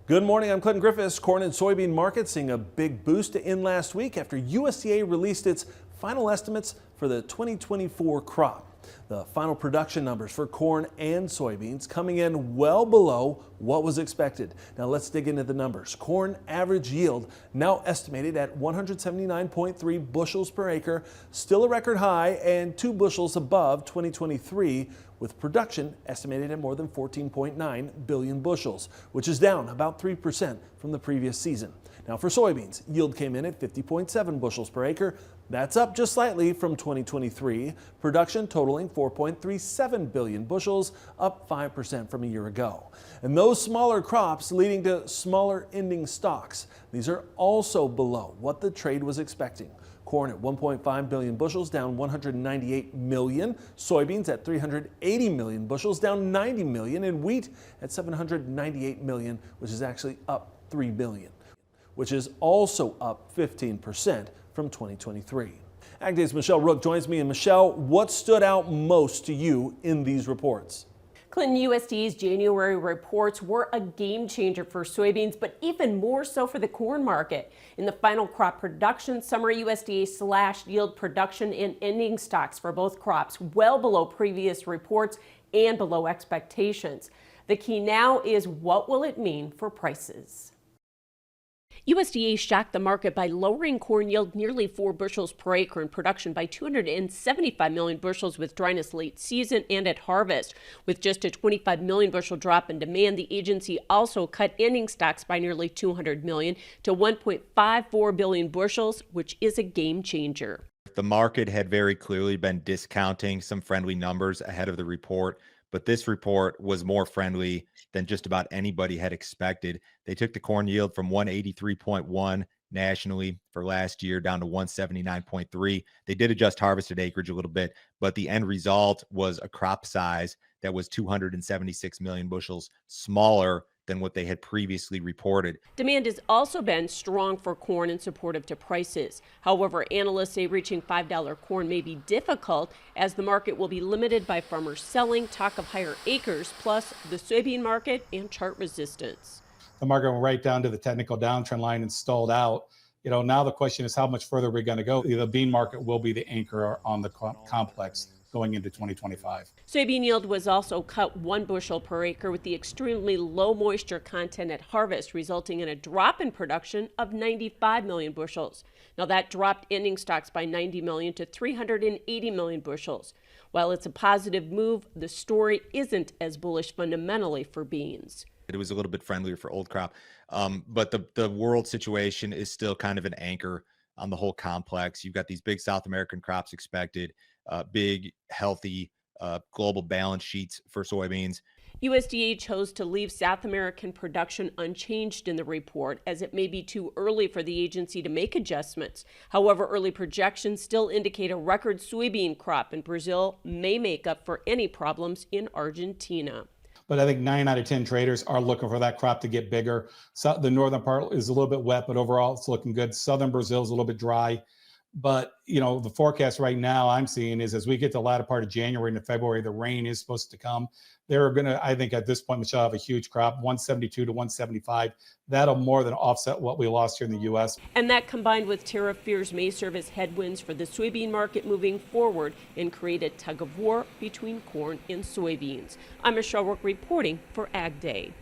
Good morning, I'm Clinton Griffiths. Corn and soybean markets seeing a big boost in last week after USDA released its final estimates for the 2024 crop. The final production numbers for corn and soybeans coming in well below what was expected. Now let's dig into the numbers. Corn average yield now estimated at 179.3 bushels per acre, still a record high and 2 bushels above 2023, with production estimated at more than 14.9 billion bushels, which is down about 3% from the previous season. Now for soybeans, yield came in at 50.7 bushels per acre. That's up just slightly from 2023. Production totaling 4.37 billion bushels, up 5% from a year ago. And those smaller crops leading to smaller ending stocks. These are also below what the trade was expecting. Corn at 1.5 billion bushels, down 198 million. Soybeans at 380 million bushels, down 90 million. And wheat at 798 million, which is actually up 3 billion, which is also up 15% from 2023. Ag Day's Michelle Rook joins me. And Michelle, what stood out most to you in these reports? Clinton, USDA's January reports were a game changer for soybeans, but even more so for the corn market. In the final crop production summary, USDA slashed yield, production, and ending stocks for both crops well below previous reports and below expectations. The key now is, what will it mean for prices? USDA shocked the market by lowering corn yield nearly 4 bushels per acre and production by 275 million bushels with dryness late season and at harvest. With just a 25 million bushel drop in demand, the agency also cut ending stocks by nearly 200 million to 1.54 billion bushels, which is a game changer. The market had very clearly been discounting some friendly numbers ahead of the report, but this report was more friendly than just about anybody had expected. They took the corn yield from 183.1 nationally for last year down to 179.3. They did adjust harvested acreage a little bit, but the end result was a crop size that was 276 million bushels smaller than what they had previously reported. Demand has also been strong for corn and supportive to prices. However, analysts say reaching $5 corn may be difficult as the market will be limited by farmers selling, talk of higher acres, plus the soybean market and chart resistance. The market went right down to the technical downtrend line and stalled out. Now the question is how much further we're going to go. The bean market will be the anchor on the complex going into 2025. Soybean yield was also cut 1 bushel per acre with the extremely low moisture content at harvest, resulting in a drop in production of 95 million bushels. Now that dropped ending stocks by 90 million to 380 million bushels. While it's a positive move, the story isn't as bullish fundamentally for beans. It was a little bit friendlier for old crop, but the world situation is still kind of an anchor on the whole complex. You've got these big South American crops expected, big, healthy global balance sheets for soybeans. USDA chose to leave South American production unchanged in the report, as it may be too early for the agency to make adjustments. However, early projections still indicate a record soybean crop in Brazil may make up for any problems in Argentina. But I think 9 out of 10 traders are looking for that crop to get bigger. So the northern part is a little bit wet, but overall it's looking good. Southern Brazil is a little bit dry. But, the forecast right now I'm seeing is as we get to the latter part of January into February, the rain is supposed to come. They're going to, I think at this point, Michelle, have a huge crop, 172 to 175. That'll more than offset what we lost here in the U.S. And that combined with tariff fears may serve as headwinds for the soybean market moving forward and create a tug of war between corn and soybeans. I'm Michelle Rook reporting for Ag Day.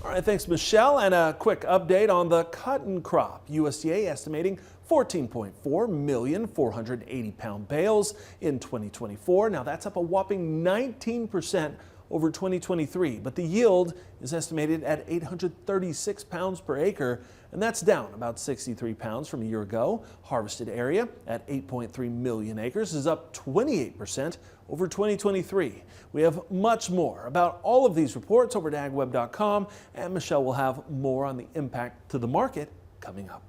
All right, thanks, Michelle. And a quick update on the cotton crop. USDA estimating 14.4 million 480-pound bales in 2024. Now that's up a whopping 19% over 2023, but the yield is estimated at 836 pounds per acre, and that's down about 63 pounds from a year ago. Harvested area at 8.3 million acres is up 28% over 2023. We have much more about all of these reports over at agweb.com, and Michelle will have more on the impact to the market coming up.